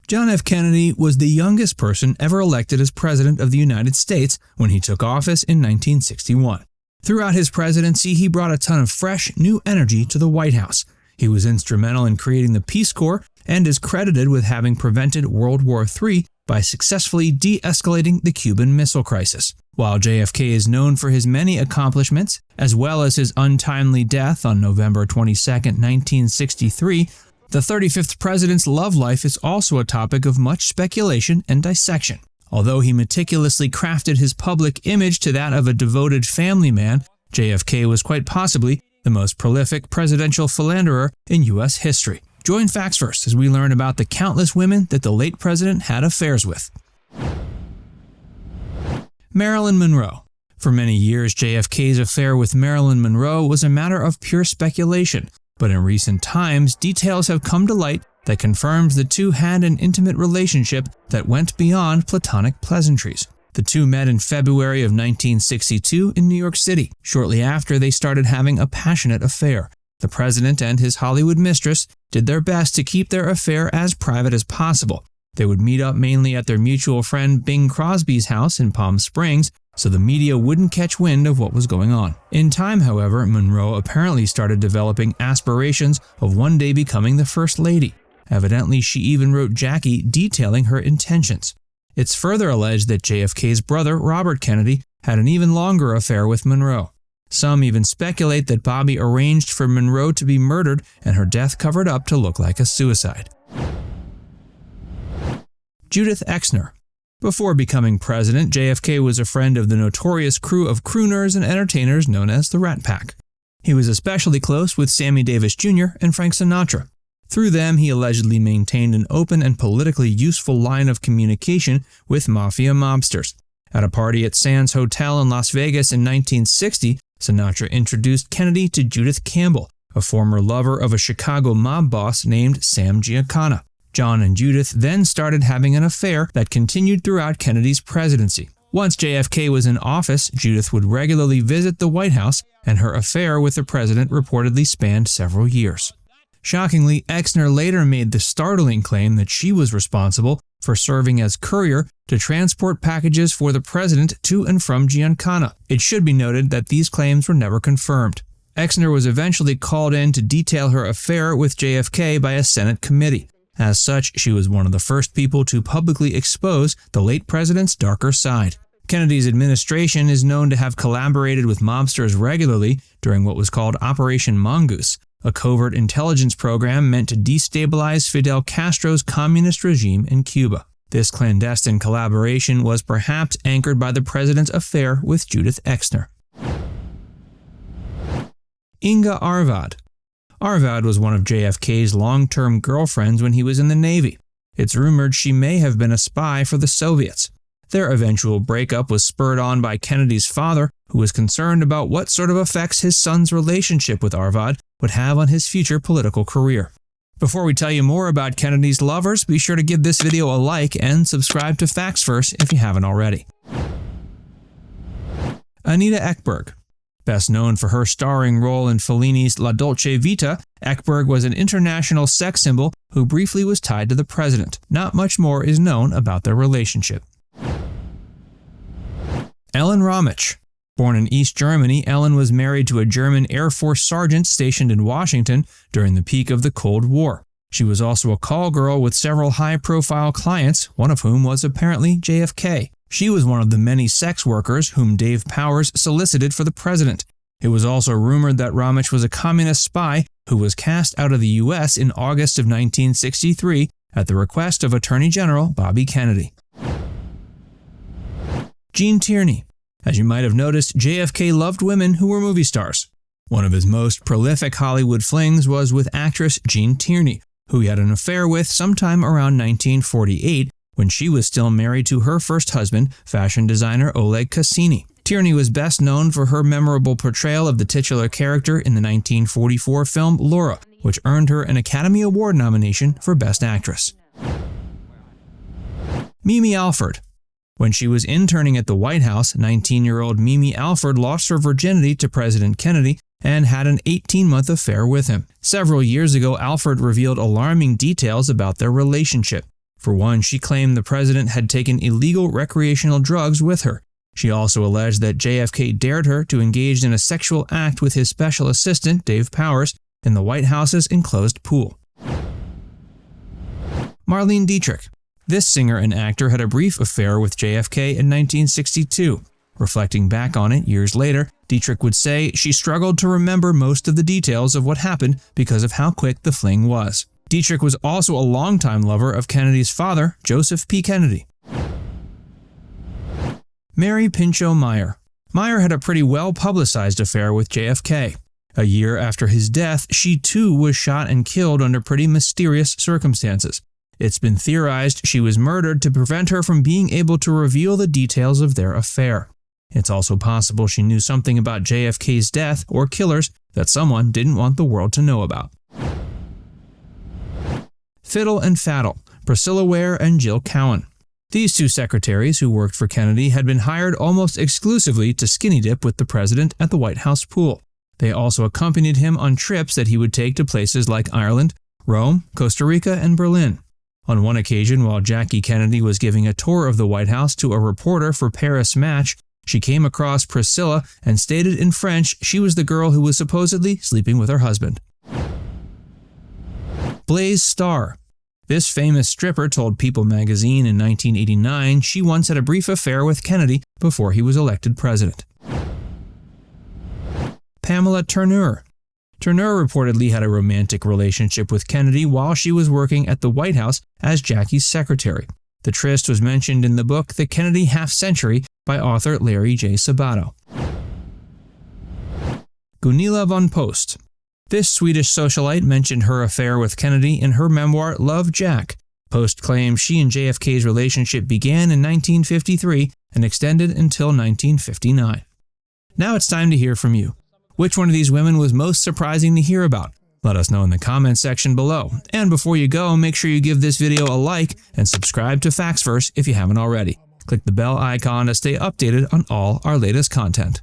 John F. Kennedy was the youngest person ever elected as President of the United States when he took office in 1961. Throughout his presidency, he brought a ton of fresh, new energy to the White House. He was instrumental in creating the Peace Corps and is credited with having prevented World War III by successfully de-escalating the Cuban Missile Crisis. While JFK is known for his many accomplishments, as well as his untimely death on November 22, 1963, the 35th president's love life is also a topic of much speculation and dissection. Although he meticulously crafted his public image to that of a devoted family man, JFK was quite possibly the most prolific presidential philanderer in U.S. history. Join Facts First as we learn about the countless women that the late president had affairs with. Marilyn Monroe. For many years, JFK's affair with Marilyn Monroe was a matter of pure speculation, but in recent times, details have come to light that confirms the two had an intimate relationship that went beyond platonic pleasantries. The two met in February of 1962 in New York City. Shortly after, they started having a passionate affair. The president and his Hollywood mistress did their best to keep their affair as private as possible. They would meet up mainly at their mutual friend Bing Crosby's house in Palm Springs, so the media wouldn't catch wind of what was going on. In time, however, Monroe apparently started developing aspirations of one day becoming the First Lady. Evidently, she even wrote Jackie detailing her intentions. It's further alleged that JFK's brother, Robert Kennedy, had an even longer affair with Monroe. Some even speculate that Bobby arranged for Monroe to be murdered and her death covered up to look like a suicide. Judith Exner. Before becoming president, JFK was a friend of the notorious crew of crooners and entertainers known as the Rat Pack. He was especially close with Sammy Davis Jr. and Frank Sinatra. Through them, he allegedly maintained an open and politically useful line of communication with mafia mobsters. At a party at Sands Hotel in Las Vegas in 1960, Sinatra introduced Kennedy to Judith Campbell, a former lover of a Chicago mob boss named Sam Giancana. John and Judith then started having an affair that continued throughout Kennedy's presidency. Once JFK was in office, Judith would regularly visit the White House, and her affair with the president reportedly spanned several years. Shockingly, Exner later made the startling claim that she was responsible for serving as courier to transport packages for the president to and from Giancana. It should be noted that these claims were never confirmed. Exner was eventually called in to detail her affair with JFK by a Senate committee. As such, she was one of the first people to publicly expose the late president's darker side. Kennedy's administration is known to have collaborated with mobsters regularly during what was called Operation Mongoose, a covert intelligence program meant to destabilize Fidel Castro's communist regime in Cuba. This clandestine collaboration was perhaps anchored by the president's affair with Judith Exner. Inga Arvad. Arvad was one of JFK's long-term girlfriends when he was in the Navy. It's rumored she may have been a spy for the Soviets. Their eventual breakup was spurred on by Kennedy's father, who was concerned about what sort of effects his son's relationship with Arvad would have on his future political career. Before we tell you more about Kennedy's lovers, be sure to give this video a like and subscribe to Facts First if you haven't already. Anita Ekberg. Best known for her starring role in Fellini's La Dolce Vita, Ekberg was an international sex symbol who briefly was tied to the president. Not much more is known about their relationship. Ellen Rometsch. Born in East Germany, Ellen was married to a German Air Force sergeant stationed in Washington during the peak of the Cold War. She was also a call girl with several high-profile clients, one of whom was apparently JFK. She was one of the many sex workers whom Dave Powers solicited for the president. It was also rumored that Rometsch was a communist spy who was cast out of the U.S. in August of 1963 at the request of Attorney General Bobby Kennedy. Gene Tierney. As you might have noticed, JFK loved women who were movie stars. One of his most prolific Hollywood flings was with actress Gene Tierney, who he had an affair with sometime around 1948 when she was still married to her first husband, fashion designer Oleg Cassini. Tierney was best known for her memorable portrayal of the titular character in the 1944 film Laura, which earned her an Academy Award nomination for Best Actress. Mimi Alford. When she was interning at the White House, 19-year-old Mimi Alford lost her virginity to President Kennedy and had an 18-month affair with him. Several years ago, Alford revealed alarming details about their relationship. For one, she claimed the president had taken illegal recreational drugs with her. She also alleged that JFK dared her to engage in a sexual act with his special assistant, Dave Powers, in the White House's enclosed pool. Marlene Dietrich. This singer and actor had a brief affair with JFK in 1962. Reflecting back on it years later, Dietrich would say she struggled to remember most of the details of what happened because of how quick the fling was. Dietrich was also a longtime lover of Kennedy's father, Joseph P. Kennedy. Mary Pinchot Meyer. Meyer had a pretty well-publicized affair with JFK. A year after his death, she too was shot and killed under pretty mysterious circumstances. It's been theorized she was murdered to prevent her from being able to reveal the details of their affair. It's also possible she knew something about JFK's death or killers that someone didn't want the world to know about. Fiddle and Faddle, Priscilla Ware and Jill Cowen. These two secretaries who worked for Kennedy had been hired almost exclusively to skinny dip with the president at the White House pool. They also accompanied him on trips that he would take to places like Ireland, Rome, Costa Rica, and Berlin. On one occasion, while Jackie Kennedy was giving a tour of the White House to a reporter for Paris Match, she came across Priscilla and stated in French she was the girl who was supposedly sleeping with her husband. Blaze Starr. This famous stripper told People magazine in 1989 she once had a brief affair with Kennedy before he was elected president. Pamela Turnure. Turnure reportedly had a romantic relationship with Kennedy while she was working at the White House as Jackie's secretary. The tryst was mentioned in the book The Kennedy Half-Century by author Larry J. Sabato. Gunilla Von Post. This Swedish socialite mentioned her affair with Kennedy in her memoir Love, Jack. Post claims she and JFK's relationship began in 1953 and extended until 1959. Now it's time to hear from you. Which one of these women was most surprising to hear about? Let us know in the comments section below. And before you go, make sure you give this video a like and subscribe to Factsverse if you haven't already. Click the bell icon to stay updated on all our latest content.